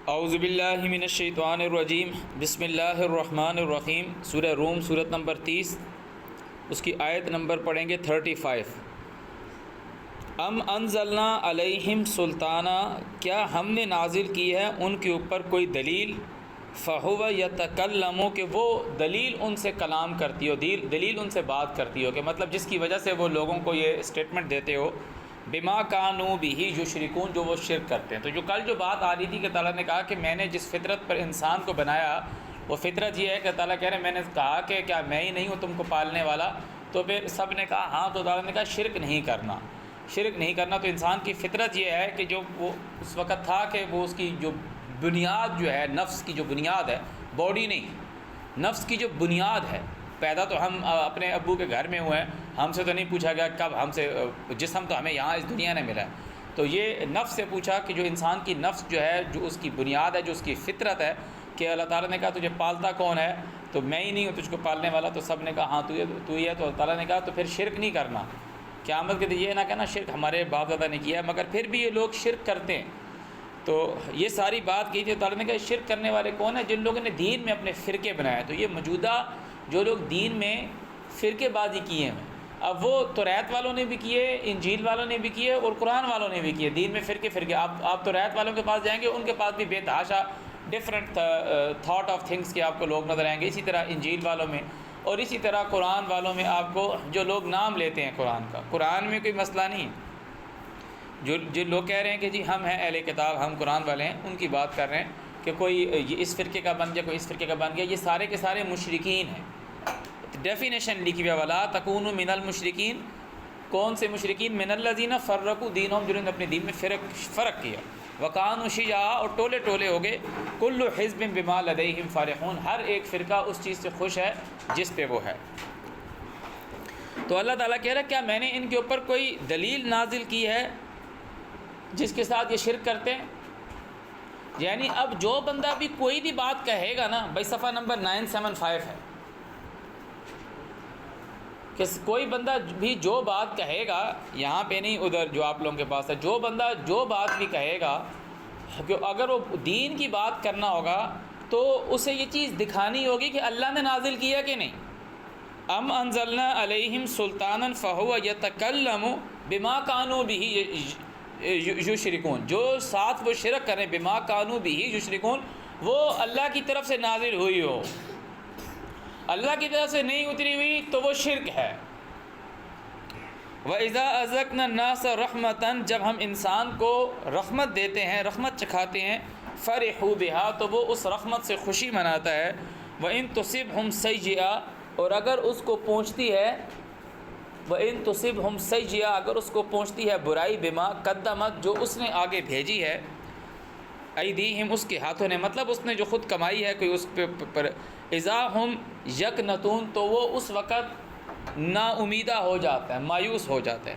اعوذ باللہ من الشیطان الرجیم بسم اللہ الرحمن الرحیم سورہ روم سورت نمبر 30 اس کی آیت نمبر پڑھیں گے 35۔ ام انزلنا علیہم سلطانہ، کیا ہم نے نازل کی ہے ان کے اوپر کوئی دلیل، فہو یتکلم، کہ وہ دلیل ان سے کلام کرتی ہو، دلیل ان سے بات کرتی ہو، کہ مطلب جس کی وجہ سے وہ لوگوں کو یہ اسٹیٹمنٹ دیتے ہو بما کانوا بہ یشرکون، جو وہ شرک کرتے ہیں۔ تو جو کل جو بات آ رہی تھی کہ تعالیٰ نے کہا کہ میں نے جس فطرت پر انسان کو بنایا وہ فطرت یہ ہے کہ تعالیٰ کہہ رہے ہیں میں نے کہا کہ کیا میں ہی نہیں ہوں تم کو پالنے والا، تو پھر سب نے کہا ہاں، تو تعالیٰ نے کہا شرک نہیں کرنا، شرک نہیں کرنا۔ تو انسان کی فطرت یہ ہے کہ جو وہ اس وقت تھا کہ وہ اس کی جو بنیاد جو ہے، نفس کی جو بنیاد ہے، باڈی نہیں، نفس کی جو بنیاد ہے، پیدا تو ہم اپنے ابو کے گھر میں ہوئے ہیں، ہم سے تو نہیں پوچھا گیا کب ہم سے جسم تو ہمیں یہاں اس دنیا نے ملا ہے، تو یہ نفس سے پوچھا کہ جو انسان کی نفس جو ہے، جو اس کی بنیاد ہے، جو اس کی فطرت ہے، کہ اللہ تعالیٰ نے کہا تجھے پالتا کون ہے، تو میں ہی نہیں ہوں تجھ کو پالنے والا، تو سب نے کہا ہاں تو ہی ہے۔ تو اللہ تعالیٰ نے کہا تو پھر شرک نہیں کرنا، قیامت کے دن یہ نہ کہنا شرک ہمارے باپ دادا نے کیا ہے، مگر پھر بھی یہ لوگ شرک کرتے ہیں۔ تو یہ ساری بات کی تھی، تعالیٰ نے کہا شرک کرنے والے کون ہیں؟ جن لوگوں نے دین میں اپنے فرقے بنائے۔ تو یہ موجودہ جو لوگ دین میں فرقے بازی کیے ہیں، اب وہ توریت والوں نے بھی کیے، انجیل والوں نے بھی کیے، اور قرآن والوں نے بھی کیے، دین میں فرقے۔ آپ توریت والوں کے پاس جائیں گے، ان کے پاس بھی بے تحاشا ڈفرینٹ تھاٹ آف تھنگس کے آپ کو لوگ نظر آئیں گے۔ اسی طرح انجیل والوں میں، اور اسی طرح قرآن والوں میں آپ کو جو لوگ نام لیتے ہیں قرآن کا، قرآن میں کوئی مسئلہ نہیں ہے۔ جو لوگ کہہ رہے ہیں کہ جی ہم ہیں اہل کتاب، ہم قرآن والے ہیں، ان کی بات کر رہے ہیں کہ کوئی یہ اس فرقے کا بن گیا، کوئی اس فرقے کا بن گیا، یہ سارے کے سارے مشرکین ہیں۔ ڈیفینیشن لکھی ہوئی ہے ولا تکونوا من المشرکین، کون سے مشرکین؟ من الذین فرقوا دینہم، جنہوں نے اپنے دین میں فرق کیا، وکانوا شیعا، اور ٹولے ٹولے ہو گئے، کل حزب بما لدیہم فرحون، ہر ایک فرقہ اس چیز سے خوش ہے جس پہ وہ ہے۔ تو اللہ تعالیٰ کہہ رہا ہے کیا میں نے ان کے اوپر کوئی دلیل نازل کی ہے جس کے ساتھ یہ شرک کرتے ہیں؟ یعنی اب جو بندہ بھی کوئی بھی بات کہے گا نا، بھائی صفحہ نمبر 975 ہے، کہ کوئی بندہ بھی جو بات کہے گا، یہاں پہ نہیں ادھر جو آپ لوگوں کے پاس ہے، جو بندہ جو بات بھی کہے گا، کہ اگر وہ دین کی بات کرنا ہوگا تو اسے یہ چیز دکھانی ہوگی کہ اللہ نے نازل کیا کہ نہیں۔ ام انزلنا علیہم سلطانا فہو یتکلم بما کانوا بہ یشرکون، جو ساتھ وہ شرک کریں، بما کانوا بہ یشرکون، وہ اللہ کی طرف سے نازل ہوئی ہو، اللہ کی طرف سے نہیں اتری ہوئی تو وہ شرک ہے۔ وَإِذَا أَذَقْنَا النَّاسَ رَحْمَةً، جب ہم انسان کو رحمت دیتے ہیں، رحمت چکھاتے ہیں، فَرِحُوا بِهَا، تو وہ اس رحمت سے خوشی مناتا ہے۔ وَإِن تُصِبْهُمْ سَيِّئَةٌ، اور اگر اس کو پہنچتی ہے، وَإِن تُصِبْهُمْ سَيِّئَةٌ، اگر اس کو پہنچتی ہے برائی، بِمَا قَدَّمَتْ، جو اس نے آگے بھیجی ہے، ایدیہم، اس کے ہاتھوں نے، مطلب اس نے جو خود کمائی ہے کوئی اس پر، اذا ہم یقنطون، تو وہ اس وقت نا امیدہ ہو جاتا ہے، مایوس ہو جاتا ہے۔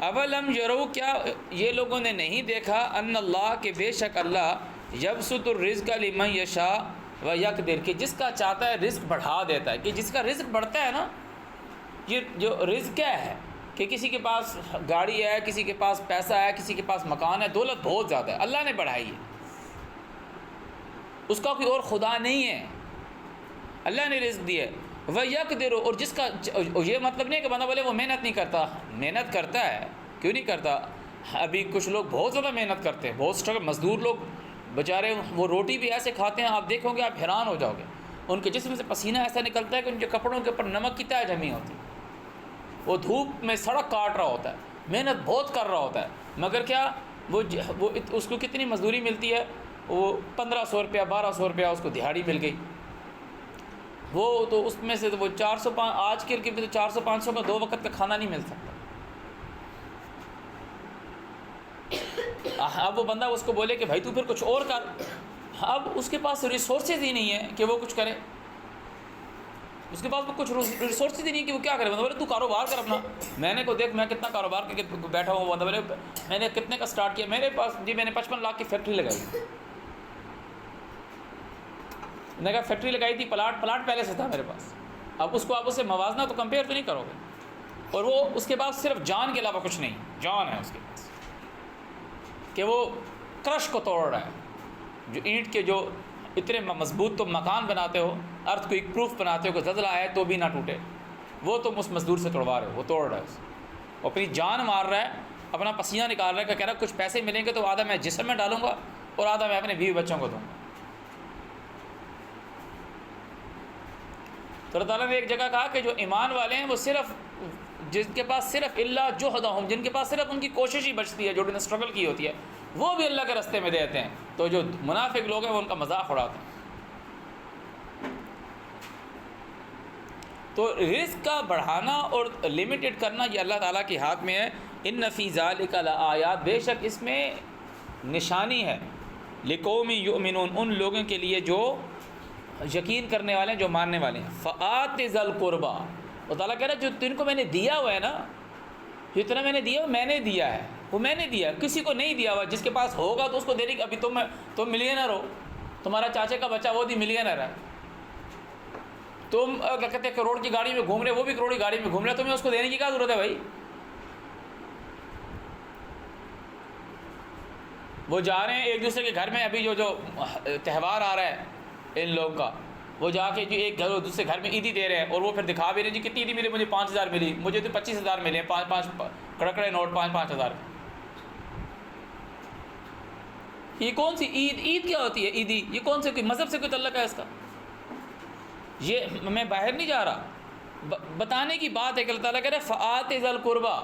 اولم یرو، کیا یہ لوگوں نے نہیں دیکھا، ان اللہ، کہ بے شک اللہ، یبسط الرزق لمن یشاء و یقدر، کہ جس کا چاہتا ہے رزق بڑھا دیتا ہے، کہ جس کا رزق بڑھتا ہے نا، یہ جو رزق کیا ہے کہ کسی کے پاس گاڑی ہے، کسی کے پاس پیسہ ہے، کسی کے پاس مکان ہے، دولت بہت زیادہ ہے، اللہ نے بڑھائی ہے، اس کا کوئی اور خدا نہیں ہے، اللہ نے رزق دیا ہے۔ وَيَقْدِرُ، اور جس کا، یہ مطلب نہیں ہے کہ بندہ بولے وہ محنت نہیں کرتا، محنت کرتا ہے، کیوں نہیں کرتا؟ ابھی کچھ لوگ بہت زیادہ محنت کرتے ہیں، بہت اسٹرگل، مزدور لوگ بیچارے، وہ روٹی بھی ایسے کھاتے ہیں، آپ دیکھو گے آپ حیران ہو جاؤ گے، ان کے جسم سے پسینہ ایسا نکلتا ہے کہ ان کے کپڑوں کے اوپر نمک کی تہ جمی ہوتی ہے، وہ دھوپ میں سڑک کاٹ رہا ہوتا ہے، محنت بہت کر رہا ہوتا ہے، مگر کیا وہ اس کو کتنی مزدوری ملتی ہے؟ وہ 1500 روپیہ 1200 روپیہ اس کو دہاڑی مل گئی، وہ تو اس میں سے تو وہ 400، آج کے تو 400-500 کا 2 وقت کا کھانا نہیں مل سکتا۔ اب وہ بندہ اس کو بولے کہ بھائی تو پھر کچھ اور کر، اب اس کے پاس ریسورسز ہی نہیں ہے کہ وہ کچھ کرے، اس کے پاس کچھ ریسورسز ہی نہیں کہ وہ کیا کرے۔ بندہ بولے تو کاروبار کر اپنا، میں نے کو دیکھ میں کتنا کاروبار کر کے بیٹھا ہوں، بندہ بولے میں نے کتنے کا سٹارٹ کیا، میرے پاس جی میں نے 55 لاکھ کی فیکٹری لگائی، میں نے کہا فیکٹری لگائی تھی، پلاٹ پہلے سے تھا میرے پاس، اب اس کو آپ اس سے موازنہ تو کمپیئر تو نہیں کرو گے، اور وہ اس کے پاس صرف جان کے علاوہ کچھ نہیں، جان ہے اس کے پاس کہ وہ کرش کو توڑ رہا ہے، جو اینٹ کے جو اتنے مضبوط تم مکان بناتے ہو، ارتھ کو ایک پروف بناتے ہو کہ زلزلہ آئے تو بھی نہ ٹوٹے، وہ تم اس مزدور سے توڑوا رہے ہو، وہ توڑ رہا ہے، وہ اپنی جان مار رہا ہے، اپنا پسینہ نکال رہا ہے کہ کہہ رہا ہے کچھ پیسے ملیں گے تو آدھا میں جسم میں ڈالوں گا اور آدھا میں اپنے بیوی بچوں کو دوں گا۔ تو اللہ تعالیٰ نے ایک جگہ کہا کہ جو ایمان والے ہیں وہ صرف جن کے پاس صرف اللہ جہدہم، جن کے پاس صرف ان کی کوشش ہی بچتی ہے، جو انہوں نے اسٹرگل کی ہوتی ہے، وہ بھی اللہ کے راستے میں دیتے ہیں، تو جو منافق لوگ ہیں وہ ان کا مذاق اڑاتے ہیں۔ تو رزق کا بڑھانا اور لمیٹڈ کرنا یہ اللہ تعالیٰ کے ہاتھ میں ہے۔ ان فی ذالک لآیات، بے شک اس میں نشانی ہے، لقوم یؤمنون، ان لوگوں کے لیے جو یقین کرنے والے ہیں، جو ماننے والے ہیں۔ فآت ذی القربی، اللہ تعالیٰ کہہ رہا ہے جو تم کو میں نے دیا ہوا ہے نا، جتنا میں نے دیا میں نے دیا ہے، وہ میں نے دیا، کسی کو نہیں دیا ہوا۔ جس کے پاس ہوگا تو اس کو دینے کی، ابھی تم ملینر ہو، تمہارا چاچے کا بچہ وہ بھی ملینر ہے، تم کیا کہتے ہیں کروڑ کی گاڑی میں گھوم رہے، وہ بھی کروڑ کی گاڑی میں گھوم رہے، تمہیں اس کو دینے کی کیا ضرورت ہے بھائی؟ وہ جا رہے ہیں ایک دوسرے کے گھر میں، ابھی جو تہوار آ رہا ہے ان لوگوں کا، وہ جا کے جو ایک گھر دوسرے گھر میں عیدی دے رہے ہیں، اور وہ پھر دکھا بھی رہے ہیں جی کتنی عیدی ملی، مجھے 5000 ملی، مجھے تو 25000 ملے ہیں، 5 کڑکڑے نوٹ 5,000 یہ کون سی عید کیا ہوتی ہے عیدی؟ یہ کون سے کوئی مذہب سے کوئی تعلق ہے اس کا؟ یہ میں باہر نہیں جا رہا، بتانے کی بات ہے کہ اللہ تعالیٰ کہہ رہے ہیں فآت ذی القربی،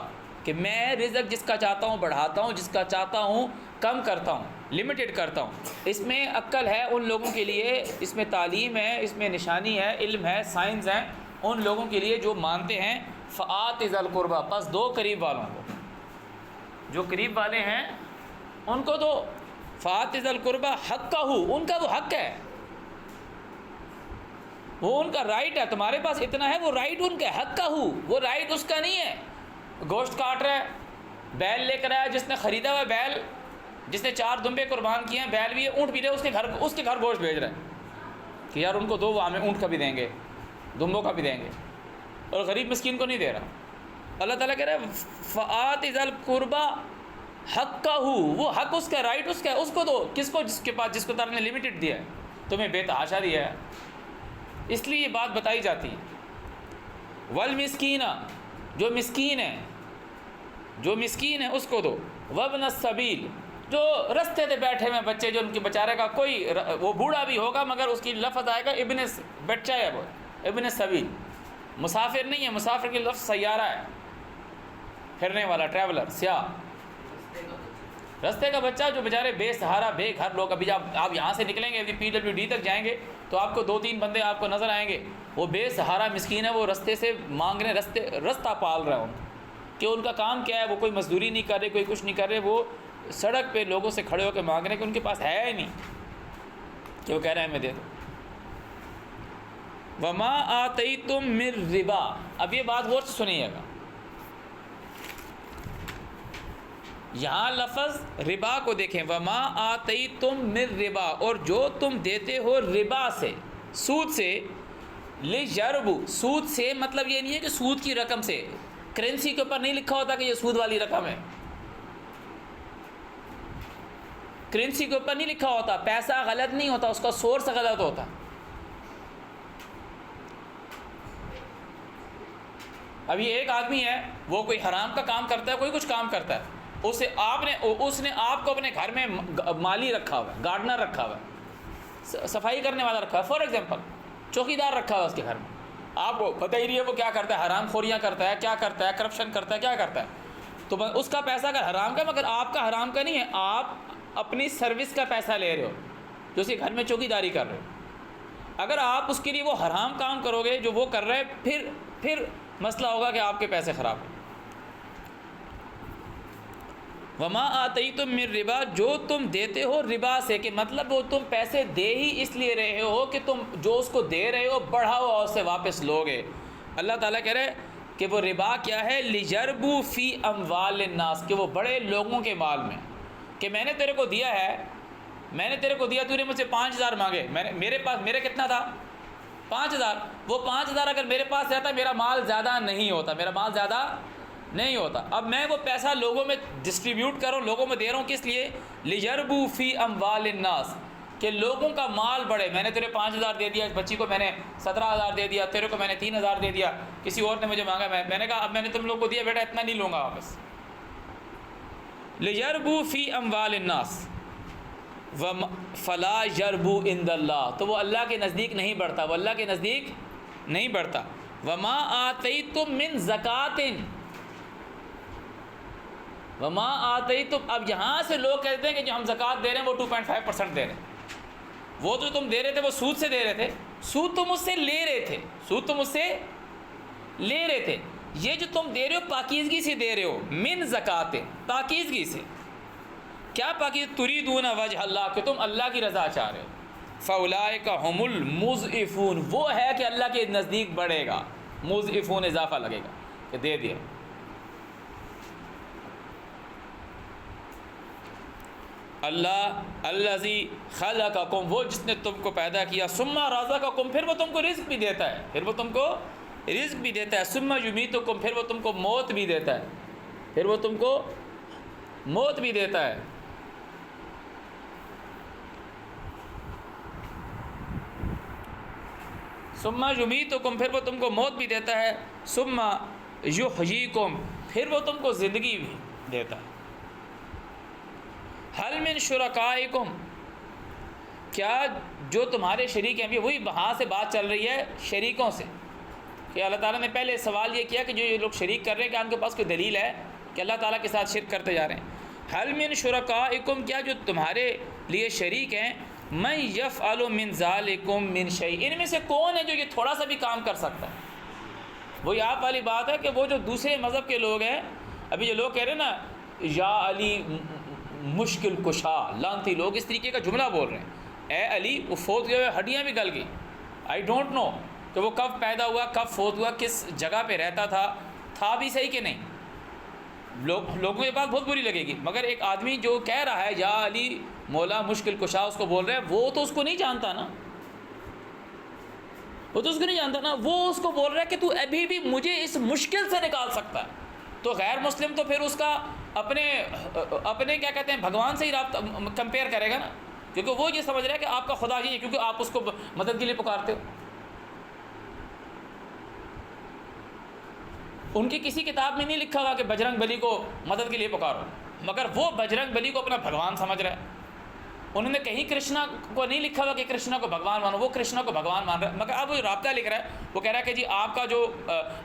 کہ میں رزق جس کا چاہتا ہوں بڑھاتا ہوں، جس کا چاہتا ہوں کم کرتا ہوں، لمیٹڈ کرتا ہوں۔ اس میں عقل ہے ان لوگوں کے لیے، اس میں تعلیم ہے، اس میں نشانی ہے، علم ہے، سائنس ہے ان لوگوں کے لیے جو مانتے ہیں۔ فآت ذی القربی، پس دو قریب والوں کو، جو قریب والے ہیں ان کو دو۔ فآت ذی القربی حقہ، ان کا وہ حق ہے، وہ ان کا رائٹ ہے، تمہارے پاس اتنا ہے وہ رائٹ ان کا، حق کا وہ رائٹ اس کا نہیں ہے۔ گوشت کاٹ رہا ہے، بیل لے کر آیا، جس نے خریدا ہوا بیل، جس نے 4 دمبے قربان کیے ہیں، بیل بھی ہے، اونٹ بھی ہے، اس کے گھر گوشت بھیج رہا ہے کہ یار ان کو دو، وہ ہمیں اونٹ کا بھی دیں گے، دمبوں کا بھی دیں گے، اور غریب مسکین کو نہیں دے رہا۔ اللہ تعالیٰ کہہ رہا ہے فآت ذی القربی حقہ، وہ حق اس کا، رائٹ اس کا ہے، اس کو دو۔ کس کو؟ جس کے پاس، جس کو تعالیٰ نے لمیٹڈ دیا ہے، تمہیں بے تحاشا دیا ہے، اس لیے یہ بات بتائی جاتی ہے۔ والمسکین، جو مسکین ہے، جو مسکین ہے اس کو دو۔ وابن السبیل، جو رستے پہ بیٹھے ہوئے بچے، جو ان کے بیچارے کا کوئی، وہ بوڑھا بھی ہوگا مگر اس کی لفظ آئے گا ابن، بچہ ہے وہ ابن السبیل، مسافر نہیں ہے، مسافر کی لفظ سیارہ ہے، پھرنے والا، ٹریولر، سیاح، رستے کا بچہ، جو بیچارے بے سہارا بے گھر لوگ۔ ابھی جب آپ یہاں سے نکلیں گے، ابھی PWD تک جائیں گے تو آپ کو 2-3 بندے آپ کو نظر آئیں گے، وہ بے سہارا مسکین ہے، وہ رستے سے مانگ رہے، رستہ پال رہے ہوں کہ ان کا کام کیا ہے، وہ کوئی مزدوری نہیں کر رہے، کوئی کچھ نہیں کر رہے، وہ سڑک پہ لوگوں سے کھڑے ہو کے مانگ رہے ہیں کہ ان کے پاس ہے ہی نہیں، کہ وہ کہہ رہے ہیں ہمیں دے دو۔ وما آتیتم من ربا، اب یہ بات غور سے سنیے گا، یہاں لفظ ربا کو دیکھیں، وما آتیتم من ربا، اور جو تم دیتے ہو ربا سے، سود سے، لیجربو، سود سے مطلب یہ نہیں ہے کہ سود کی رقم سے، کرنسی کے اوپر نہیں لکھا ہوتا کہ یہ سود والی رقم ہے، کرنسی کے اوپر نہیں لکھا ہوتا، پیسہ غلط نہیں ہوتا، اس کا سورس غلط ہوتا۔ اب یہ ایک آدمی ہے، وہ کوئی حرام کا کام کرتا ہے، کوئی کچھ کام کرتا ہے، اس نے آپ کو اپنے گھر میں مالی رکھا ہوا ہے، گارڈنر رکھا ہوا ہے، صفائی کرنے والا رکھا ہے، فار ایگزامپل چوکیدار رکھا ہوا ہے اس کے گھر میں، آپ کو پتہ ہی نہیں ہے وہ کیا کرتا ہے، حرام خوریاں کرتا ہے، کیا کرتا ہے، کرپشن کرتا ہے، کیا کرتا ہے، تو اس کا پیسہ اگر حرام کا، مگر آپ کا حرام کا نہیں ہے، آپ اپنی سروس کا پیسہ لے رہے ہو، جو اس کے گھر میں چوکیداری کر رہے ہو، اگر آپ اس کے لیے وہ حرام کام کرو گے جو وہ کر رہے ہیں، پھر مسئلہ ہوگا کہ آپ کے پیسے خراب ہیں۔ وما آتیتم من ربا، جو تم دیتے ہو ربا سے، کہ مطلب وہ تم پیسے دے ہی اس لیے رہے ہو کہ تم جو اس کو دے رہے ہو بڑھا ہوا اس سے واپس لوگے۔ اللہ تعالیٰ کہہ رہے کہ وہ ربا کیا ہے، لیجربو فی اموال الناس، کہ وہ بڑے لوگوں کے مال میں، کہ میں نے تیرے کو دیا ہے، میں نے تیرے کو دیا، تو نے مجھ سے 5000 مانگے، میرے کتنا تھا 5000، وہ 5000 اگر میرے پاس رہتا میرا مال زیادہ نہیں ہوتا، میرا مال زیادہ نہیں ہوتا، اب میں وہ پیسہ لوگوں میں ڈسٹریبیوٹ کر رہا ہوں، لوگوں میں دے رہا ہوں، کس لیے، لیجربو فی اموال الناس، کہ لوگوں کا مال بڑھے. میں نے تیرے 5,000 دے دیا, اس بچی کو میں نے 17,000 دے دیا, تیرے کو میں نے 3,000 دے دیا, کسی اور نے مجھے مانگا, میں نے کہا اب میں نے تم لوگوں کو دیا بیٹا اتنا نہیں لوں گا واپس. لِيَرْبُوا فِي أَمْوَالِ النَّاسِ فَلَا يَرْبُوا عِنْدَ اللَّهِ, تو وہ اللہ کے نزدیک نہیں بڑھتا, وہ اللہ کے نزدیک نہیں بڑھتا. وَمَا آتَيْتُم مِّن زَكَاةٍ, وَمَا آتَيْتُم, اب یہاں سے لوگ کہتے ہیں کہ جو ہم زکوٰۃ دے رہے ہیں وہ 2.5% دے رہے ہیں. وہ جو تم دے رہے تھے وہ سود سے دے رہے تھے, سود تم اس سے لے رہے تھے, سود تم اس سے لے رہے تھے. یہ جو تم دے رہے ہو پاکیزگی سے دے رہے ہو, من زکوٰۃ, پاکیزگی سے. کیا پاکیز؟ تریدون وجہ اللہ, کہ تم اللہ کی رضا چاہ رہے ہو. فاولئک هم المضعفون, وہ ہے کہ اللہ کے نزدیک بڑھے گا. مضعفون اضافہ لگے گا کہ دے دیا. اللہ الذی خلقکم, وہ جس نے تم کو پیدا کیا. ثم رزقکم, پھر وہ تم کو رزق بھی دیتا ہے, پھر وہ تم کو رزق بھی دیتا ہے. ثم یمیتکم, پھر وہ تم کو موت بھی دیتا ہے, پھر وہ تم کو موت بھی دیتا ہے. ثم یمیتکم, پھر وہ تم کو موت بھی دیتا ہے. ثم یحییکم, پھر وہ تم کو زندگی بھی دیتا ہے. حل من شرکائکم, کیا جو تمہارے شریک ہیں, ابھی وہی وہاں سے بات چل رہی ہے شریکوں سے, کہ اللہ تعالیٰ نے پہلے سوال یہ کیا کہ جو یہ لوگ شریک کر رہے ہیں, کہ ان کے پاس کوئی دلیل ہے کہ اللہ تعالیٰ کے ساتھ شرک کرتے جا رہے ہیں. حل من شرکائکم, کیا جو تمہارے لیے شریک ہیں, من یفعل من ذالکم من شیء, ان میں سے کون ہے جو یہ تھوڑا سا بھی کام کر سکتا ہے. وہی آپ والی بات ہے کہ وہ جو دوسرے مذہب کے لوگ ہیں, ابھی جو لوگ کہہ رہے ہیں نا یا علی مشکل کشا, لانتی لوگ اس طریقے کا جملہ بول رہے ہیں. اے علی, وہ فوت ہوئے ہوئے ہڈیاں بھی گل گئی. آئی ڈونٹ نو کہ وہ کب پیدا ہوا, کب فوت ہوا, کس جگہ پہ رہتا تھا بھی صحیح کہ نہیں. لوگوں کو یہ بات بہت بری لگے گی, مگر ایک آدمی جو کہہ رہا ہے یا علی مولا مشکل کشا, اس کو بول رہے ہیں, وہ تو اس کو نہیں جانتا نا, وہ تو اس کو نہیں جانتا نا. وہ اس کو بول رہا ہے کہ تو ابھی بھی مجھے اس مشکل سے نکال سکتا ہے. تو غیر مسلم تو پھر اس کا اپنے کیا کہتے ہیں بھگوان سے ہی رابطہ کمپیئر کرے گا نا, کیونکہ وہ یہ سمجھ رہا ہے کہ آپ کا خدا ہی ہے, کیونکہ آپ اس کو مدد کے لیے پکارتے ہو. ان کی کسی کتاب میں نہیں لکھا ہوا کہ بجرنگ بلی کو مدد کے لیے پکارو, مگر وہ بجرنگ بلی کو اپنا بھگوان سمجھ رہا ہے. انہوں نے کہیں کرشنا کو نہیں لکھا ہوا کہ کرشنا کو بھگوان مانو, وہ کرشنا کو بھگوان مان رہا ہے. مگر اب وہ رابطہ لکھ رہا ہے, وہ کہہ رہا ہے کہ جی آپ کا جو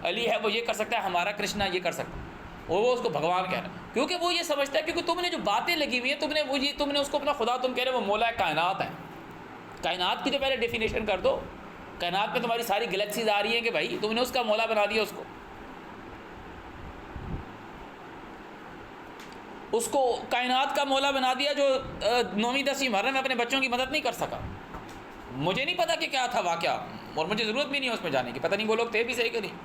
علی ہے وہ یہ کر سکتا ہے, ہمارا کرشنا یہ کر سکتا ہے, اور وہ اس کو بھگوان کہہ رہا ہے. کیونکہ وہ یہ سمجھتا ہے, کیونکہ تم نے جو باتیں لگی ہوئی ہیں, تم نے اس کو اپنا خدا تم کہہ رہے ہو, وہ مولا کائنات ہے. کائنات کی تو پہلے ڈیفینیشن کر دو. کائنات میں تمہاری ساری گلیکسیز آ رہی ہیں کہ بھائی تم نے اس کا مولا بنا دیا, اس کو کائنات کا مولا بنا دیا, جو 9ویں 10ویں محرم میں اپنے بچوں کی مدد نہیں کر سکا. مجھے نہیں پتا کہ کیا تھا واقعہ, اور مجھے ضرورت بھی نہیں ہے اس میں جانے کی, پتہ نہیں وہ لوگ تھے بھی صحیح کہ نہیں.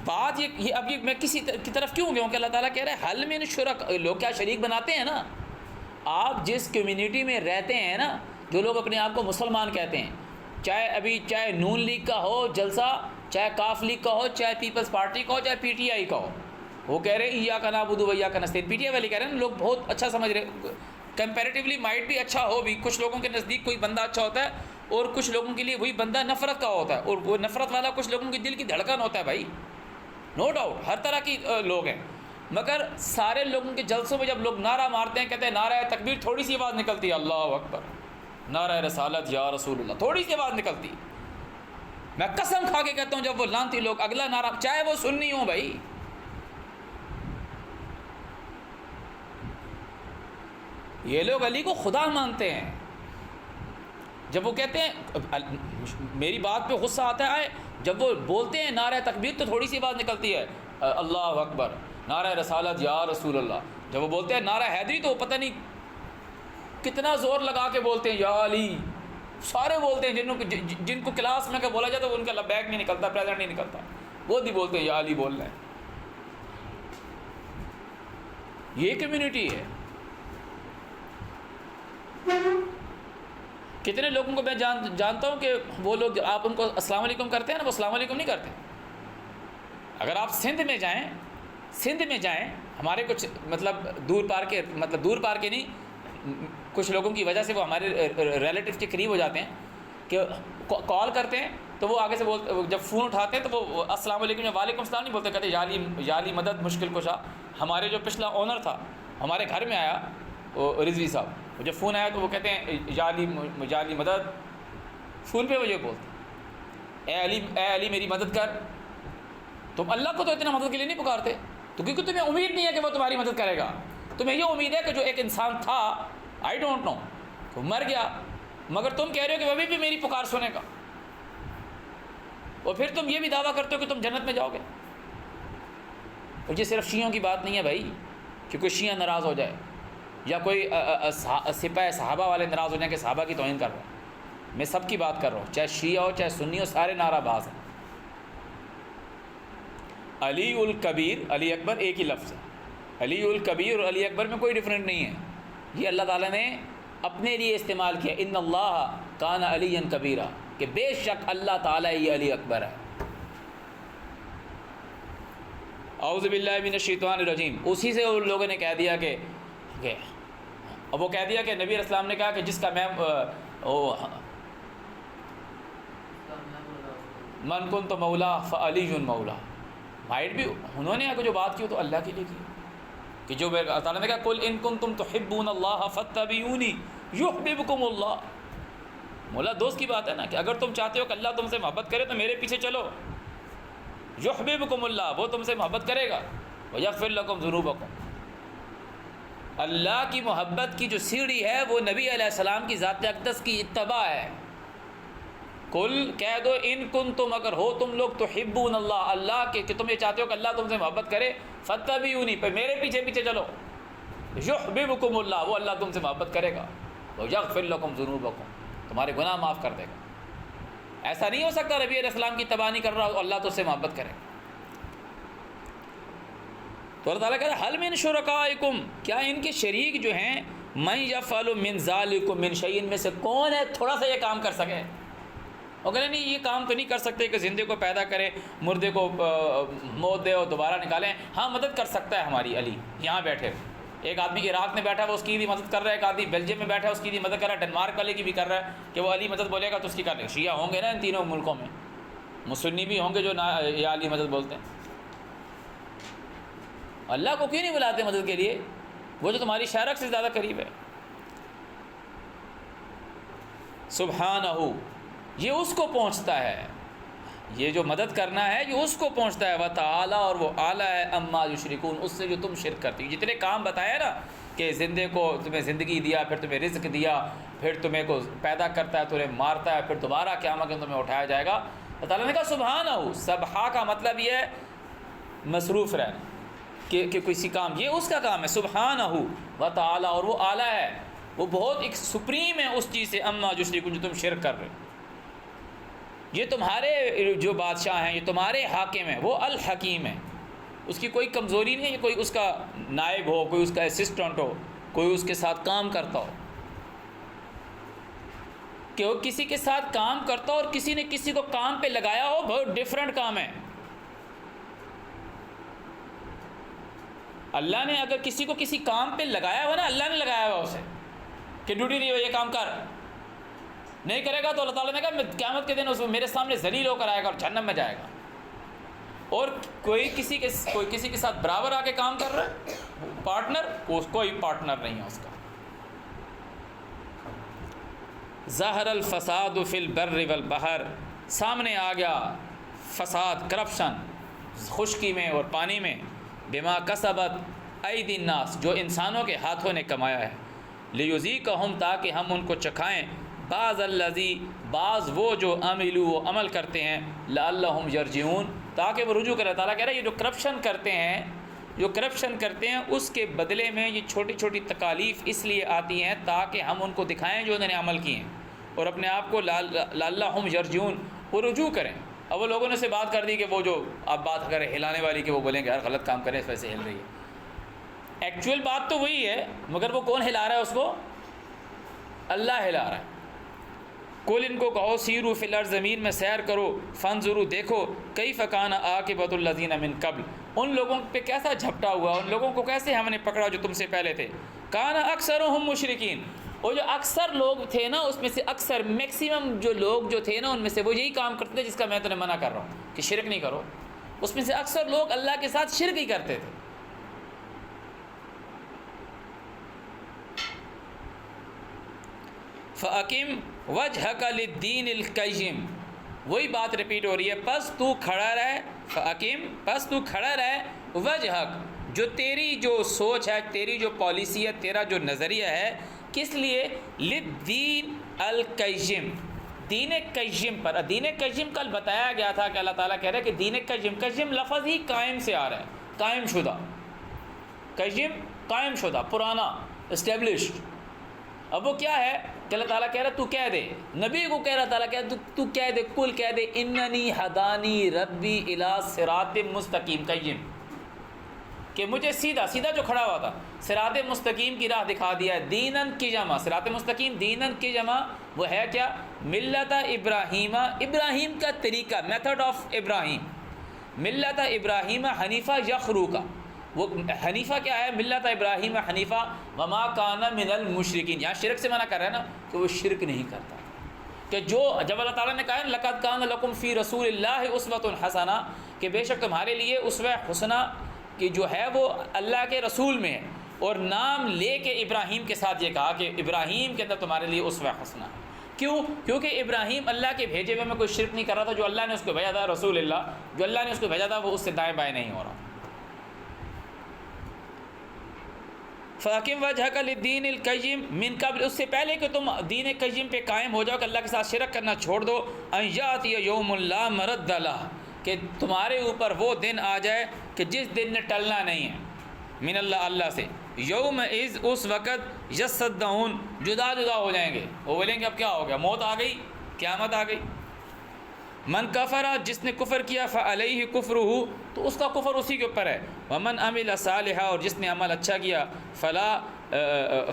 بات یہ اب میں کسی کی طرف کیوں گیا ہوں کہ اللہ تعالیٰ کہہ رہا ہے حل من شرک, لوگ کیا شریک بناتے ہیں نا. آپ جس کمیونٹی میں رہتے ہیں نا, جو لوگ اپنے آپ کو مسلمان کہتے ہیں, چاہے نون لیگ کا ہو جلسہ, چاہے کاف لیگ کا ہو, چاہے پیپلز پارٹی کا ہو, چاہے پی ٹی آئی کا ہو, وہ کہہ رہے ہیں ایاک نعبد و ایاک نستعین. پی ٹی آئی والے کہہ رہے ہیں لوگ بہت اچھا سمجھ رہے, کمپیریٹیولی مائٹ بھی اچھا ہو بھی. کچھ لوگوں کے نزدیک کوئی بندہ اچھا ہوتا ہے, اور کچھ لوگوں کے لیے وہی بندہ نفرت کا ہوتا ہے, اور وہ نفرت والا کچھ لوگوں کے دل کی دھڑکن ہوتا ہے. بھائی نو ڈاؤٹ ہر طرح کی لوگ ہیں, مگر سارے لوگوں کے جلسوں میں جب لوگ نعرہ مارتے ہیں, کہتے ہیں نعرہ تکبیر, تھوڑی سی آواز نکلتی ہے اللہ اکبر, نعرہ رسالت یا رسول اللہ, تھوڑی سی آواز نکلتی. میں قسم کھا کے کہتا ہوں جب وہ لانتی لوگ اگلا نعرہ, چاہے وہ سنی ہوں بھائی, یہ لوگ علی کو خدا مانتے ہیں. جب وہ کہتے ہیں, میری بات پہ غصہ آتا ہے, جب وہ بولتے ہیں نعرہ تکبیر تو تھوڑی سی بات نکلتی ہے اللہ اکبر, نعرہ رسالت یا رسول اللہ. جب وہ بولتے ہیں نعرہ حیدری تو پتہ نہیں کتنا زور لگا کے بولتے ہیں یا علی, سارے بولتے ہیں. جن کو کلاس میں کہ بولا جاتا ہے ان کا لبیک نہیں نکلتا, پریزنٹ نہیں نکلتا, وہ بھی بولتے ہیں یا علی بول رہے ہیں. یہ کمیونٹی ہے. کتنے لوگوں کو میں جانتا ہوں کہ وہ لوگ, آپ ان کو السلام علیکم کرتے ہیں نا, وہ السلام علیکم نہیں کرتے. اگر آپ سندھ میں جائیں, ہمارے کچھ دور پار کے نہیں, کچھ لوگوں کی وجہ سے وہ ہمارے ریلیٹیو کے قریب ہو جاتے ہیں کہ کال کرتے ہیں تو وہ آگے سے جب فون اٹھاتے ہیں تو وہ السلام علیکم یا وعلیکم السلام نہیں بولتے، کہتے یا علی مدد مشکل کشا۔ ہمارے جو پچھلا آنر تھا ہمارے گھر میں آیا وہ رضوی صاحب، جب فون آیا تو وہ کہتے ہیں یا علی مدد، فون پہ وہ یہ بولتے اے علی میری مدد کر۔ تم اللہ کو تو اتنا مدد کے لیے نہیں پکارتے، تو کیونکہ تمہیں امید نہیں ہے کہ وہ تمہاری مدد کرے گا، تمہیں یہ امید ہے کہ جو ایک انسان تھا آئی ڈونٹ نو وہ مر گیا، مگر تم کہہ رہے ہو کہ وہ ابھی بھی میری پکار سنے گا، اور پھر تم یہ بھی دعویٰ کرتے ہو کہ تم جنت میں جاؤ گے۔ اور یہ صرف شیعوں کی بات نہیں ہے بھائی کہ کوئی شیعہ ناراض ہو جائے یا کوئی سپاہ صحابہ والے ناراض ہو جائیں کہ صحابہ کی توہین کر رہا ہوں، میں سب کی بات کر رہا ہوں، چاہے شیعہ ہو چاہے سنی ہو، سارے نعرہ باز ہیں۔ علی الکبیر، علی اکبر ایک ہی لفظ ہے، علی الکبیر اور علی اکبر میں کوئی ڈفرینٹ نہیں ہے، یہ اللہ تعالیٰ نے اپنے لیے استعمال کیا، ان اللہ کان علی کبیرہ، کہ بے شک اللہ تعالیٰ یہ علی اکبر ہے۔ اعوذ باللہ من الشیطان الرجیم، اسی سے ان لوگوں نے کہہ دیا کہ اب وہ کہہ دیا کہ نبی علیہ السلام نے کہا کہ جس کا میں من کن تو مولا فعلی مولا، مائٹ بھی انہوں نے جو بات کی تو اللہ کے لیے کی، کہ جو اللہ تعالیٰ نے کہا قل ان کنتم تحبون اللہ فاتبعونی یحببکم اللہ، مولا دوست کی بات ہے نا، کہ اگر تم چاہتے ہو کہ اللہ تم سے محبت کرے تو میرے پیچھے چلو، یحببکم اللہ، وہ تم سے محبت کرے گا، ویغفر لکم ذنوبکم۔ اللہ کی محبت کی جو سیڑھی ہے وہ نبی علیہ السلام کی ذات اقدس کی اتباع ہے۔ کل کہہ دو ان کنتم، اگر ہو تم لوگ تحبون اللہ، اللہ کے کہ تم یہ چاہتے ہو کہ اللہ تم سے محبت کرے، فاتبعونی، پہ میرے پیچھے پیچھے چلو، یحببکم اللہ، وہ اللہ تم سے محبت کرے گا، ویغفر لکم ذنوبکم، تمہارے گناہ معاف کر دے گا۔ ایسا نہیں ہو سکتا نبی علیہ السلام کی اتباع نہیں کر رہا اور اللہ تو اس سے محبت کرے۔ تو اللہ تعالیٰ کہتا ہے حل من شرکائکم، کیا ان کے شریک جو ہیں، من یفعل من ذالکم من شیء، ان میں سے کون ہے تھوڑا سا یہ کام کر سکے؟ وہ کہتے ہیں نہیں یہ کام تو نہیں کر سکتے کہ زندے کو پیدا کرے، مردے کو موت دے اور دوبارہ نکالیں، ہاں مدد کر سکتا ہے ہماری علی یہاں بیٹھے، ایک آدمی عراق میں بیٹھا ہے وہ اس کی بھی مدد کر رہا ہے، ایک آدمی بیلجیم میں بیٹھا ہے اس کی بھی مدد کر رہا ہے، ڈنمارک والے کی بھی کر رہا ہے کہ وہ علی مدد بولے گا تو اس کی کر لے۔ شیعہ ہوں گے نا ان تینوں ملکوں میں، مسنی بھی ہوں گے جو یا علی مدد بولتے ہیں۔ اللہ کو کیوں نہیں بلاتے مدد کے لیے؟ وہ جو تمہاری شارک سے زیادہ قریب ہے۔ سبحانہ، یہ اس کو پہنچتا ہے، یہ جو مدد کرنا ہے یہ اس کو پہنچتا ہے، وتعالی، اور وہ اعلیٰ ہے، اما یشرکون، اس سے جو تم شرک کرتی ہو۔ جتنے کام بتایا نا کہ زندے کو تمہیں زندگی دیا، پھر تمہیں رزق دیا، پھر تمہیں کو پیدا کرتا ہے، تمہیں مارتا ہے، پھر دوبارہ قیامت میں تمہیں اٹھایا جائے گا۔ اللہ تعالیٰ نے کہا سبحانہ، سبحا کا مطلب یہ ہے مصروف رہنا، کہ کسی کام، یہ اس کا کام ہے، سبحانہ وتعالی، اور وہ اعلیٰ ہے، وہ بہت ایک سپریم ہے اس چیز سے، اما یشرکون، جو تم شرک کر رہے ہو۔ یہ تمہارے جو بادشاہ ہیں، یہ تمہارے حاکم ہیں، وہ الحکیم ہے، اس کی کوئی کمزوری نہیں ہے، کوئی اس کا نائب ہو، کوئی اس کا اسسٹنٹ ہو، کوئی اس کے ساتھ کام کرتا ہو، کہ وہ کسی کے ساتھ کام کرتا ہو اور کسی نے کسی کو کام پہ لگایا ہو، بہت ڈفرینٹ کام ہے۔ اللہ نے اگر کسی کو کسی کام پہ لگایا ہوا نا، اللہ نے لگایا ہوا اسے کہ ڈیوٹی دی ہو یہ کام کر، نہیں کرے گا تو اللہ تعالیٰ نے کہا قیامت کے دن اس میرے سامنے ذلیل ہو کر آئے گا اور جہنم میں جائے گا۔ اور کوئی کسی کے ساتھ برابر آ کے کام کر رہا ہے پارٹنر، اس کوئی پارٹنر نہیں ہے اس کا۔ ظہر الفساد فی البر والبحر، سامنے آ گیا فساد، کرپشن، خشکی میں اور پانی میں، بما کسبت ایدی الناس، جو انسانوں کے ہاتھوں نے کمایا ہے، لیذیقہم، تاکہ ہم ان کو چکھائیں، بعض الذی، بعض وہ جو عملوا، وہ عمل کرتے ہیں، لعلہم یرجعون، تاکہ وہ رجوع کریں۔ تعالیٰ کہہ رہا ہے یہ جو کرپشن کرتے ہیں اس کے بدلے میں یہ چھوٹی چھوٹی تکالیف اس لیے آتی ہیں تاکہ ہم ان کو دکھائیں جو انہوں نے عمل کیے ہیں، اور اپنے آپ کو لعلہم یرجعون، وہ رجوع کریں۔ اب وہ لوگوں نے سے بات کر دی کہ وہ جو آپ بات کریں ہلانے والی، کہ وہ بولیں گے یار غلط کام کریں اس وجہ سے ہل رہی ہے، ایکچوئل بات تو وہی ہے، مگر وہ کون ہلا رہا ہے اس کو؟ اللہ ہلا رہا ہے۔ کل، ان کو کہو، سیرو فی الارض، زمین میں سیر کرو، فانظروا، دیکھو، کیف کان عاقبۃ الذین من قبل، ان لوگوں پہ کیسا جھپٹا ہوا، ان لوگوں کو کیسے ہم نے پکڑا جو تم سے پہلے تھے، کان اکثرہم مشرکین، وہ جو اکثر لوگ تھے نا اس میں سے اکثر میکسیمم جو لوگ جو تھے نا ان میں سے وہ یہی کام کرتے تھے جس کا میں تمہیں منع کر رہا ہوں کہ شرک نہیں کرو. اس میں سے اکثر لوگ اللہ کے ساتھ شرک ہی کرتے تھے. فَأَقِمْ وَجْهَكَ لِلدِّينِ الْقَيِّمِ، وہی بات ریپیٹ ہو رہی ہے. پس تو کھڑا رہے، فَأَقِمْ، پس تو کھڑا رہے، وَجْهَكَ، جو تیری جو سوچ ہے، تیری جو پالیسی ہے، تیرا جو نظریہ ہے، کس لیے؟ لِلدِّينِ الْقَيِّمِ، دین قیم پر. دین قیم کل بتایا گیا تھا کہ اللہ تعالیٰ کہہ رہا ہے کہ دین قیم، قیم لفظ ہی قائم سے آ رہا ہے، قائم شدہ. قیم قائم شدہ، پرانا، اسٹیبلشڈ. اب وہ کیا ہے کہ اللہ تعالیٰ کہہ رہا ہے تو کہہ دے، نبی کو کہہ رہا تعالیٰ کہہ رہا تو کہہ دے، کل کہہ دے اننی ہدانی ربی الی صراط مستقیم قیم، کہ مجھے سیدھا سیدھا جو کھڑا ہوا تھا صراط مستقیم کی راہ دکھا دیا ہے. دینن کی جمع، صراط مستقیم دینن کی جمع وہ ہے کیا؟ ملت ابراہیم، ابراہیم کا طریقہ، میتھڈ آف ابراہیم. ملت ابراہیم حنیفہ یخرو کا، وہ حنیفہ کیا ہے؟ ملت ابراہیم حنیفہ وما کان من المشرکین. یہاں شرک سے منع کر رہا ہے نا کہ وہ شرک نہیں کرتا. کہ جو جب اللہ تعالیٰ نے کہا ہے لقد کان لکم فی رسول اللہ اسوۃ حسنہ، کہ بے شک تمہارے لیے اسوہ حسنہ کہ جو ہے وہ اللہ کے رسول میں ہے، اور نام لے کے ابراہیم کے ساتھ یہ کہا کہ ابراہیم کے اندر تمہارے لیے اسوہ حسنہ. کیوں؟ کیونکہ ابراہیم اللہ کے بھیجے ہوئے میں کوئی شرک نہیں کر رہا تھا. جو اللہ نے اس کو بھیجا تھا، رسول اللہ جو اللہ نے اس کو بھیجا تھا، وہ اس سے دائیں بائیں نہیں ہو رہا. فَأَقِمْ وَجْهَكَ لِلدِّينِ الْقَيِّمِ مِنْ قَبْلِ، اس سے پہلے کہ تم دین قیم پہ قائم ہو جاؤ کہ اللہ کے ساتھ شرک کرنا چھوڑ دو. أَنْ يَأْتِيَ يَوْمٌ لَا مَرَدَّ لَهُ، کہ تمہارے اوپر وہ دن آ جائے کہ جس دن نے ٹلنا نہیں ہے. من اللہ، اللہ سے. یوم از، اس وقت یصدعون، جدا جدا ہو جائیں گے. وہ بولیں گے اب کیا ہو گیا، موت آ گئی، قیامت آ گئی. من کفر، جس نے کفر کیا، فعلیہ کفرہ، تو اس کا کفر اسی کے اوپر ہے. ومن عمل صالحا، اور جس نے عمل اچھا کیا،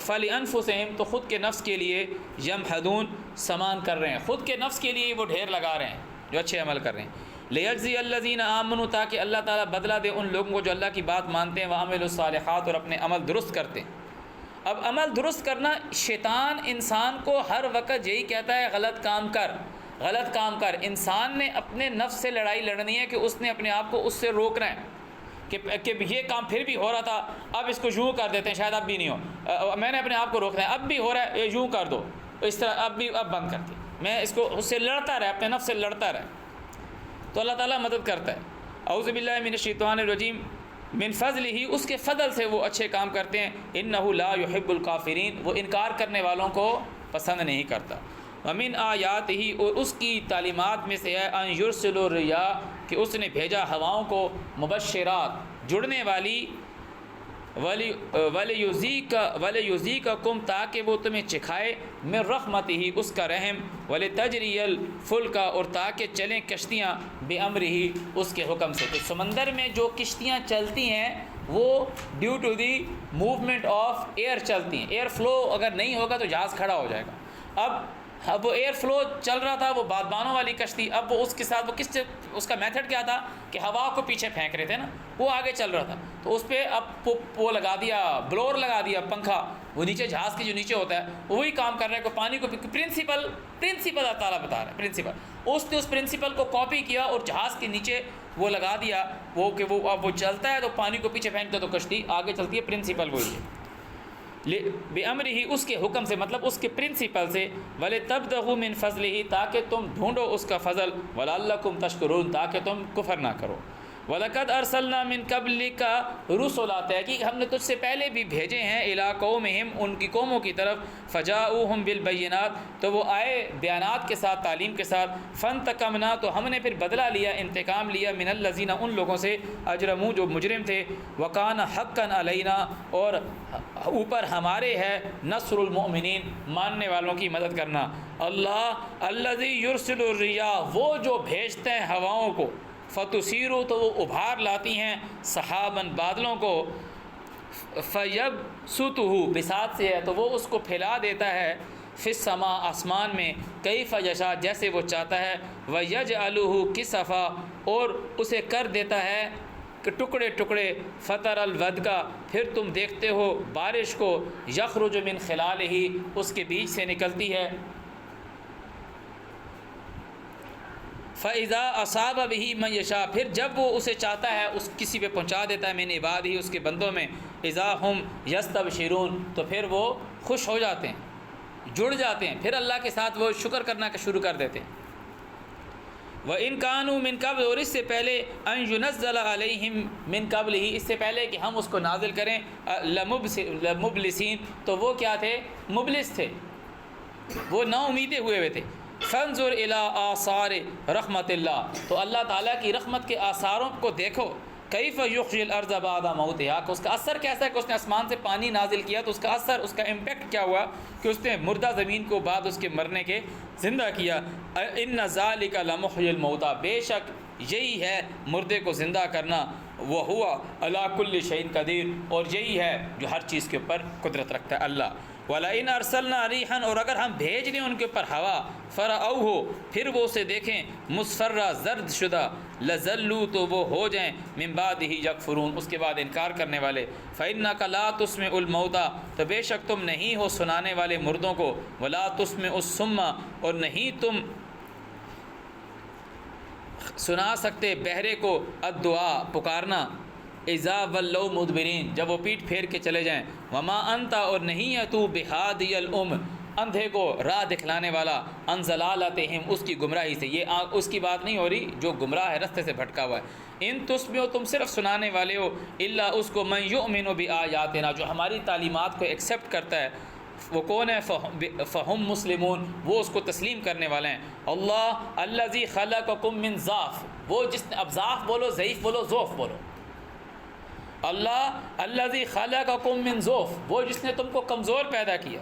فلانفسہم، تو خود کے نفس کے لیے، یمحدون، سامان کر رہے ہیں، خود کے نفس کے لیے وہ ڈھیر لگا رہے ہیں جو اچھے عمل کر رہے ہیں. لیجزی الذین آمنوا، تاکہ اللہ تعالیٰ بدلہ دے ان لوگوں کو جو اللہ کی بات مانتے ہیں، وعملوا الصالحات، اور اپنے عمل درست کرتے ہیں. اب عمل درست کرنا، شیطان انسان کو ہر وقت یہی کہتا ہے غلط کام کر، غلط کام کر. انسان نے اپنے نفس سے لڑائی لڑنی ہے کہ اس نے اپنے آپ کو اس سے روکنا ہے کہ یہ کام پھر بھی ہو رہا تھا، اب اس کو یوں کر دیتے ہیں، شاید اب بھی نہیں ہو. میں نے اپنے آپ کو روکنا ہے، اب بھی ہو رہا ہے، یوں کر دو، اس طرح اب بند کر دیں. میں اس کو اس سے لڑتا رہے، اپنے نفس سے لڑتا رہے، تو اللہ تعالیٰ مدد کرتا ہے. اعوذ باللہ من الشیطان الرجیم. من فضل ہی، اس کے فضل سے وہ اچھے کام کرتے ہیں. انہ لا یحب الکافرین، وہ انکار کرنے والوں کو پسند نہیں کرتا. ومن آیات ہی، اور اس کی تعلیمات میں سے ہے، ان یرسل الریاح، کہ اس نے بھیجا ہواؤں کو، مبشرات، جڑنے والی، وَلِيُذِيقَكُمْ، تاکہ وہ تمہیں چکھائے، من رحمتہ، اس کا رحم، وَلِتَجْرِيَ الْفُلْكَ، اور تاکہ چلیں کشتیاں، بِأَمْرِهِ، اس کے حکم سے. تو سمندر میں جو کشتیاں چلتی ہیں وہ due to the movement of air چلتی ہیں. ایئر فلو اگر نہیں ہوگا تو جہاز کھڑا ہو جائے گا. اب وہ ایئر فلو چل رہا تھا، وہ بادبانوں والی کشتی، اب وہ اس کے ساتھ وہ اس کا میتھڈ کیا تھا کہ ہوا کو پیچھے پھینک رہے تھے نا، وہ آگے چل رہا تھا، تو اس پہ اب وہ لگا دیا، بلور لگا دیا، پنکھا، وہ نیچے جہاز کے جو نیچے ہوتا ہے وہی کام کر رہا ہے کہ پانی کو. پرنسپل اللہ تعالیٰ بتا رہا ہے، پرنسپل اس نے اس پرنسپل کو کاپی کیا اور جہاز کے نیچے وہ لگا دیا، وہ کہ وہ اب وہ چلتا ہے تو پانی کو پیچھے پھینکتا ہے تو کشتی آگے چلتی ہے. پرنسپل وہی ہے. بِأَمْرِهِ، اس کے حکم سے، مطلب اس کے پرنسپل سے. وَلِتَبْتَغُوا مِنْ فَضْلِهِ، تاکہ تم ڈھونڈو اس کا فضل. وَلَعَلَّكُمْ تَشْكُرُونَ، تاکہ تم کفر نہ کرو. وَلَقَدْ أَرْسَلْنَا مِنْ قَبْلِكَ رُسُلًا، تحقیق ہم نے تجھ سے پہلے بھی بھیجے ہیں، إِلَىٰ قَوْمِهِمْ، ان کی قوموں کی طرف. فَجَاءُوهُمْ بِالْبَيِّنَاتِ، تو وہ آئے بیانات کے ساتھ، تعلیم کے ساتھ. فَانْتَقَمْنَا، تو ہم نے پھر بدلہ لیا، انتقام لیا، مِنَ الَّذِينَ، ان لوگوں سے، أَجْرَمُوا، جو مجرم تھے. وَكَانَ حَقًّا عَلَيْنَا، اور اوپر ہمارے ہے، نصر المؤمنین، ماننے والوں کی مدد کرنا. اللہ الذی یرسل الرياح، وہ جو بھیجتے ہیں ہواؤں کو. فتثیروا، تو وہ ابھار لاتی ہیں، سحاباً، بادلوں کو. فیبسطہ، بساط سے ہے تو وہ اس کو پھیلا دیتا ہے، فی السماء، آسمان میں، کیف یشاء، جیسے وہ چاہتا ہے. ویجعلہ کسفا، اور اسے کر دیتا ہے ٹکڑے ٹکڑے، فطر الود کا، پھر تم دیکھتے ہو بارش کو، یخرج من خلالہ، اس کے بیچ سے نکلتی ہے، فَإِذَا أَصَابَ بِهِ مَن يَشَاءُ، پھر جب وہ اسے چاہتا ہے اس کسی پہ پہنچا دیتا ہے، من عبادہ، اس کے بندوں میں، اذا ہم یستبشرون، تو پھر وہ خوش ہو جاتے ہیں، جڑ جاتے ہیں، پھر اللہ کے ساتھ وہ شکر کرنا شروع کر دیتے ہیں۔ وَإِن كَانُوا مِن قَبْلُ، اور اس سے پہلے، أَن يُنَزَّلَ عَلَيْهِم مِن قَبْلِهِ، اس سے پہلے کہ ہم اس کو نازل کریں، لَمُبْلِسِین، تو وہ کیا تھے؟ مبلس تھے، وہ نا امیدیں ہوئے ہوئے تھے۔ فَانظُرْ إِلَىٰ آثَارِ رحمت اللہ، تو اللہ تعالیٰ کی رحمت کے آثاروں کو دیکھو، کیف یحیی الارض بعد موتہا، کہ اس کا اثر کیسا ہے کہ اس نے آسمان سے پانی نازل کیا، تو اس کا اثر، اس کا امپیکٹ کیا ہوا کہ اس نے مردہ زمین کو بعد اس کے مرنے کے زندہ کیا۔ ان ذالک لمحیی الموتیٰ، بے شک یہی ہے مردے کو زندہ کرنا، وہو علی کل شیء قدیر، اور یہی ہے جو ہر چیز کے اوپر قدرت رکھتا ہے اللہ۔ وَلَئِنْ أَرْسَلْنَا رِيحًا، اور اگر ہم بھیج دیں ان کے اوپر ہوا، فَرَأَوْهُ، پھر وہ اسے دیکھیں، مُصْفَرًّا، زرد شدہ، لَظَلُّوا، تو وہ ہو جائیں، مِن بَعْدِهِ يَكْفُرُونَ، اس کے بعد انکار کرنے والے، فَإِنَّكَ لَا تُسْمِعُ الْمَوْتَىٰ، تو بے شک تم نہیں ہو سنانے والے مردوں کو، وَلَا تُسْمِعُ الصُّمَّ، اور نہیں تم سنا سکتے بہرے کو، الدعاء، پکارنا، اذا ولوا مدبرین، جب وہ پیٹ پھیر کے چلے جائیں، وما انت، اور نہیں ہے تو، بہادی الام، اندھے کو راہ دکھلانے والا، ان ضلالتہم، اس کی گمراہی سے، یہ اس کی بات نہیں ہو رہی جو گمراہ ہے، رستے سے بھٹکا ہوا ہے، ان تسمعوا، تم صرف سنانے والے ہو، الا اس کو، من یؤمن بآیاتنا، جو ہماری تعلیمات کو ایکسیپٹ کرتا ہے، وہ کون ہے؟ فہم مسلمون، وہ اس کو تسلیم کرنے والے ہیں۔ اللہ الذی خلقکم من ضعف، وہ جس نے، اب ضعف بولو، ضعیف بولو، ضعف بولو، اللہ الذی خلقکم من ضعف، وہ جس نے تم کو کمزور پیدا کیا،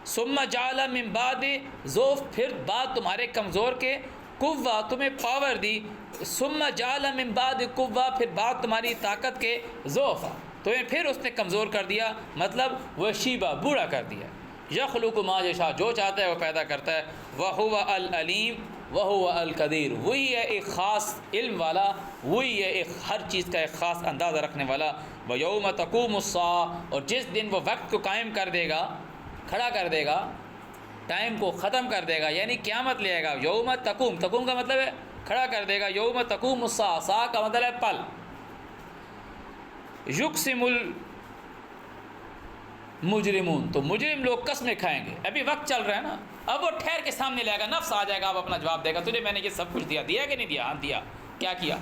ثم جعل من بعد ضعف، پھر بعد تمہارے کمزور کے، قوہ، تمہیں پاور دی، ثم جعل من بعد قوہ، پھر بعد تمہاری طاقت کے، ضعف، تمہیں پھر اس نے کمزور کر دیا، مطلب وہ شیبہ، بوڑھا کر دیا۔ یخلق ما یشاء، جو چاہتا ہے وہ پیدا کرتا ہے، وہو العلیم وہو القدیر، وہی ہے ایک خاص علم والا، وہی ہے ایک ہر چیز کا ایک خاص اندازہ رکھنے والا۔ ویوم تقوم الساعہ، اور جس دن وہ وقت کو قائم کر دے گا، کھڑا کر دے گا، ٹائم کو ختم کر دے گا، یعنی قیامت لے گا، یوم تقوم، تقوم کا مطلب ہے کھڑا کر دے گا، یوم تقوم الساعہ، ساعہ کا مطلب ہے پل، یقسم المجرمون، تو مجرم لوگ قسمیں کھائیں گے، ابھی وقت چل رہا ہے نا، اب وہ ٹھہر کے سامنے لے گا، نفس آ جائے گا، اب اپنا جواب دے گا، تجھے میں نے یہ سب کچھ دیا، دیا کہ نہیں دیا؟ ہاں دیا، کیا کیا؟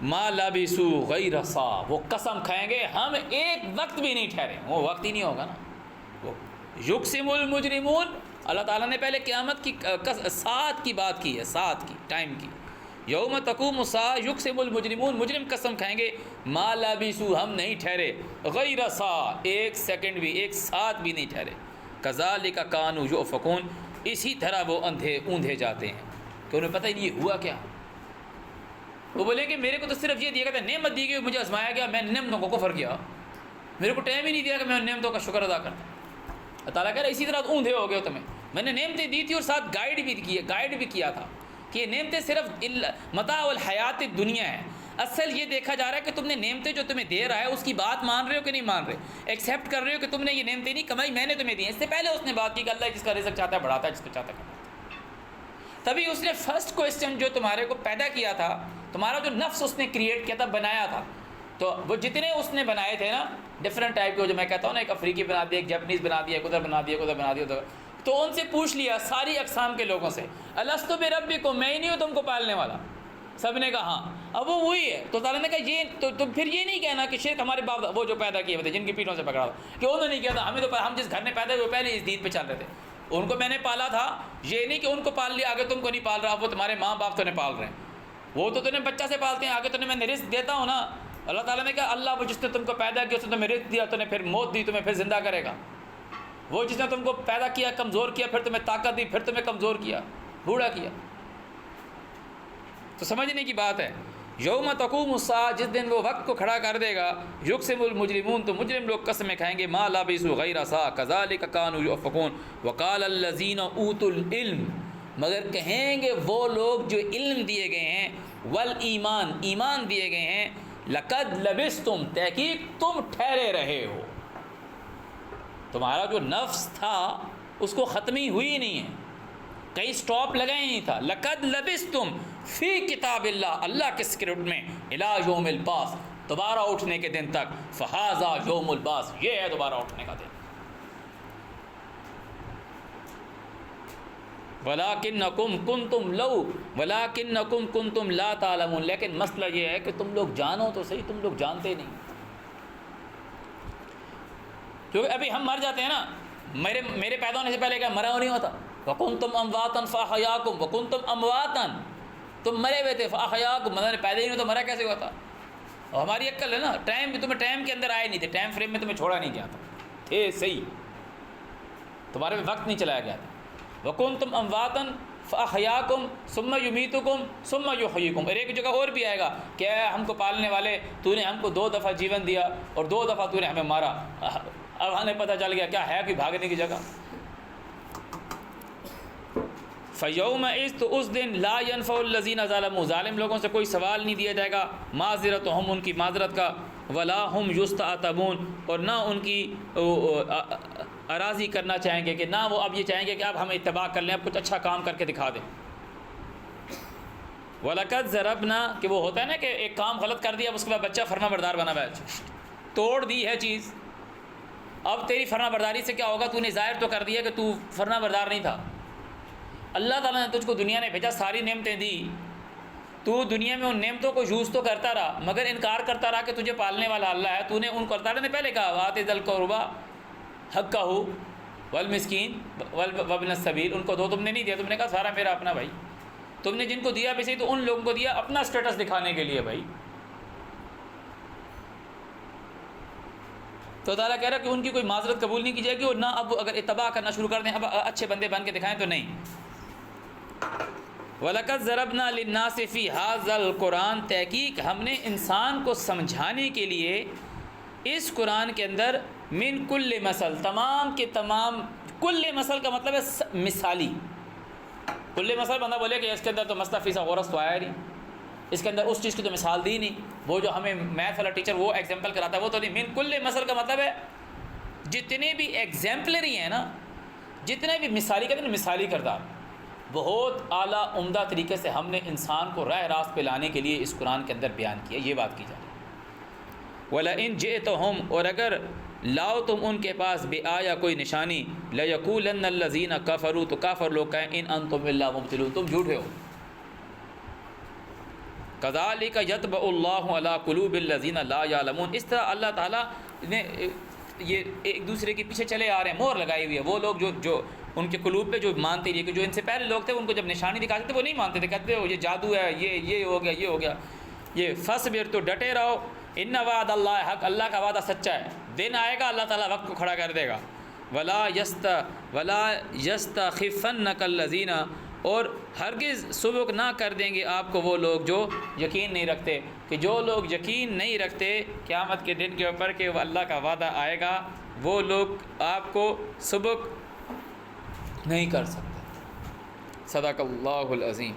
ما لبثوا غیر ساعہ، وہ قسم کھائیں گے ہم ایک وقت بھی نہیں ٹھہرے، وہ وقت ہی نہیں ہوگا نا، وہ یقسم المجرمون، اللہ تعالیٰ نے پہلے قیامت کی ساعت کی بات کی ہے، ساعت کی، ٹائم کی، یوم تقوم الساعہ یقسم المجرمون، مجرم قسم کھائیں گے، ما لبثوا، ہم نہیں ٹھہرے، غیر ساعہ، ایک سیکنڈ بھی، ایک ساتھ بھی نہیں ٹھہرے، کذالک کانوا یؤفکون، اسی طرح وہ اوندھے جاتے ہیں کہ انہیں پتہ ہی نہیں ہوا کیا۔ وہ بولیں کہ میرے کو تو صرف یہ دیا گیا تھا، نعمت دی گئی، مجھے آزمایا گیا، میں نے نعمتوں کو کفر کیا، میرے کو ٹائم ہی نہیں دیا کہ میں نعمتوں کا شکر ادا کرتا۔ اللہ تعالیٰ کہہ رہا ہے اسی طرح اوندھے ہو گئے ہو تمہیں، میں نے نعمتیں دی تھی اور ساتھ گائیڈ بھی کیا تھا کہ یہ نعمتیں صرف متاع الحیات دنیا ہے، اصل یہ دیکھا جا رہا ہے کہ تم نے نعمتیں جو تمہیں دے رہا ہے اس کی بات مان رہے ہو کہ نہیں مان رہے، ایکسیپٹ کر رہے ہو کہ تم نے یہ نعمتیں نہیں کمائی، میں نے تمہیں دی ہیں۔ اس سے پہلے اس نے بات کی کہ اللہ جس کا رزق چاہتا ہے بڑھاتا ہے، جس کو چاہتا ہے کماتا ہے۔ تبھی اس نے فرسٹ کوسچن جو تمہارے کو پیدا کیا تھا، تمہارا جو نفس اس نے کریٹ کیا تھا، بنایا تھا، تو وہ جتنے اس نے بنائے تھے نا ڈفرینٹ ٹائپ کے، جو میں کہتا ہوں نا، ایک افریقی بنا دیا، ایک جاپنیز بنا دیا، ایک ادھر بنا دیا، ادھر بنا دیا، تو ان سے پوچھ لیا ساری اقسام کے لوگوں سے، الستُ بربکم، میں ہی نہیں ہوں تم کو پالنے والا؟ سب نے کہا ہاں، اب وہ وہی ہے۔ تو تعالیٰ نے کہا یہ تو پھر یہ نہیں کہنا کہ شرک ہمارے باپ وہ جو پیدا کیے ہوئے تھے، جن کی پیٹھوں سے پکڑا ہوا، کہ انہوں نے نہیں کیا تھا، ہمیں تو ہم جس گھر میں پیدا ہوئے وہ پہلے اس دین پہ چل رہے تھے، ان کو میں نے پالا تھا، یہ نہیں کہ ان کو پال لیا آگے تم کو نہیں پال رہا، وہ تمہارے ماں باپ تو نے پال رہے ہیں، وہ تو تمہیں بچہ سے پالتے ہیں، آگے تو میں رزق دیتا ہوں نا۔ اللہ تعالیٰ نے کہا اللہ وہ جس نے تم کو پیدا کیا، اس نے تمہیں رزق دیا، تو نے پھر موت دی، تمہیں پھر زندہ کرے گا۔ وہ جس نے تم کو پیدا کیا، کمزور کیا، پھر تمہیں طاقت دی، پھر تمہیں کمزور کیا، بوڑھا کیا۔ تو سمجھنے کی بات ہے، یوم تقوم الساعہ، جس دن وہ وقت کو کھڑا کر دے گا، یقسم المجرمون، تو مجرم لوگ قسمیں کھائیں گے، ما لبثوا غیر ساعہ کذالک کانوا یؤفکون، وقال الذین اوتوا العلم، مگر کہیں گے وہ لوگ جو علم دیے گئے ہیں، والایمان، ایمان دیے گئے ہیں، لقد لبستم، تحقیق تم ٹھہرے رہے ہو، تمہارا جو نفس تھا اس کو ختمی ہوئی نہیں ہے، کہیں سٹاپ لگا ہی نہیں تھا. لقد لبستم فی کتاب اللہ، اللہ کے اسکرپٹ میں، الی یوم البعث، دوبارہ اٹھنے کے دن تک. فہذا یوم البعث، یہ ہے دوبارہ اٹھنے کا دن. وَلَٰكِنَّكُمْ كُنْتُمْ لَا تَعْلَمُونَ، لیکن مسئلہ یہ ہے کہ تم لوگ جانو تو صحیح، تم لوگ جانتے نہیں. کیونکہ ابھی ہم مر جاتے ہیں نا، میرے پیدا ہونے سے پہلے کیا مرا نہیں ہوتا؟ وَكُنْتُمْ أَمْوَاتًا فَأَحْيَاكُمْ وَكُنْتُمْ أَمْوَاتًا، تم مرے ہوئے تھے، فَأَحْيَاكُمْ، مطلب پیدا ہی نہیں تو مرا کیسے ہوا تھا؟ اور ہماری عقل ہے نا، ٹائم بھی تمہیں ٹائم کے اندر آئے نہیں تھے، ٹائم فریم میں تمہیں چھوڑا نہیں گیا تھا، تھے صحیح، تمہارے میں وقت نہیں چلایا گیا تھا. وَكُنْتُمْ أَمْوَاتًا فَأَحْيَاكُمْ ثُمَّ يُمِيتُكُمْ ثُمَّ يُحْيِيكُمْ. اور ایک جگہ اور بھی آئے گا کہ اے ہم کو پالنے والے، تو نے ہم کو 2 دفعہ جیون دیا اور 2 دفعہ تو نے ہمیں مارا. اب ہمیں پتہ چل گیا کیا ہے کہ بھاگنے کی جگہ. فَيَوْمَئِذٍ، تو اس دن لا ينفع الذین ظلموا، ظالم لوگوں سے کوئی سوال نہیں دیا جائے گا، معذرتہم، ان کی معذرت کا، ولا هم یستعتبون، اور نہ ان کی اراضی کرنا چاہیں گے، کہ نہ وہ اب یہ چاہیں گے کہ اب ہم اتباع کر لیں، اب کچھ اچھا کام کر کے دکھا دیں. وَلَقَدْ ضَرَبْنَا، کہ وہ ہوتا ہے نا کہ ایک کام غلط کر دیا، اب اس کے بعد بچہ فرما بردار بنا ہوا ہے، توڑ دی ہے چیز، اب تیری فرما برداری سے کیا ہوگا؟ تو نے ظاہر تو کر دیا کہ تو فرما بردار نہیں تھا. اللہ تعالیٰ نے تجھ کو دنیا میں بھیجا، ساری نعمتیں دی، تو دنیا میں ان نعمتوں کو یوز تو کرتا رہا، مگر انکار کرتا رہا کہ تجھے پالنے والا اللہ ہے. تو نے ان کو، اللہ تعالیٰ نے پہلے کہا وَآتِ ذَا الْقُرْبَىٰ حَقَّهُ وَالْمِسْكِينَ وَابْنَ السَّبِيلِ، ان کو دو، تم نے نہیں دیا، تم نے کہا سارا میرا اپنا. بھائی تم نے جن کو دیا بھی صحیح تو ان لوگوں کو دیا اپنا اسٹیٹس دکھانے کے لیے. بھائی تو تعالیٰ کہہ رہا کہ ان کی کوئی معذرت قبول نہیں کی جائے گی، اور نہ اب اگر اتباع کرنا شروع کر دیں، اب اچھے بندے بن کے دکھائیں تو نہیں. وَلَقَدْ ضَرَبْنَا لِلنَّاسِ فِي هَٰذَا الْقُرْآنِ، تحقیق ہم نے انسان کو سمجھانے کے لیے اس قرآن کے اندر من کل مثل، تمام کے تمام، کل مثل کا مطلب ہے مثالی. کل مثل بندہ بولے کہ اس کے اندر تو مسئلہ فیسا غورس تو آیا نہیں، اس کے اندر اس چیز کی تو مثال دی نہیں، وہ جو ہمیں میتھ والا ٹیچر وہ ایگزامپل کراتا ہے وہ تو نہیں. من کل مثل کا مطلب ہے جتنے بھی ایگزامپلری ہیں نا، جتنے بھی مثالی کہتے ہیں مثالی کردار، بہت اعلیٰ عمدہ طریقے سے ہم نے انسان کو راہ راست پہ لانے کے لیے اس قرآن کے اندر بیان کیا. یہ بات کی جا رہی ہے. وَلَئِن جِئْتَهُمْ، اور اگر لاؤ تم ان کے پاس بِآیَةٍ کوئی نشانی، لَيَقُولَنَّ الَّذِينَ كَفَرُوا، تو کافر لوگ کہیں اِنْ أَنْتُمْ إِلَّا مُبْطِلُونَ، تم جھوٹے ہو. كَذَلِكَ يَطْبَعُ اللَّهُ عَلَىٰ قُلُوبِ الَّذِينَ لَا يَعْلَمُونَ. اس طرح اللہ تعالیٰ نے یہ ایک دوسرے کے پیچھے چلے آ رہے ہیں، مہر لگائی ہوئی ہے. وہ لوگ جو ان کے قلوب پہ جو مانتے رہے، کہ جو ان سے پہلے لوگ تھے ان کو جب نشانی دکھاتے تھے وہ نہیں مانتے تھے، کہتے ہو یہ جادو ہے، یہ ہو گیا، یہ ہو گیا. یہ فصبر، تو ڈٹے رہو، ان وعد اللہ حق، اللہ کا وعدہ سچا ہے، دن آئے گا اللہ تعالیٰ وقت کو کھڑا کر دے گا. ولا یستخفنک الذین، اور ہرگز سبق نہ کر دیں گے آپ کو وہ لوگ جو یقین نہیں رکھتے، کہ جو لوگ یقین نہیں رکھتے قیامت کے دن کے اوپر کہ وہ اللہ کا وعدہ آئے گا، وہ لوگ آپ کو سبق نہیں کر سکتے. صدق اللہ العظیم.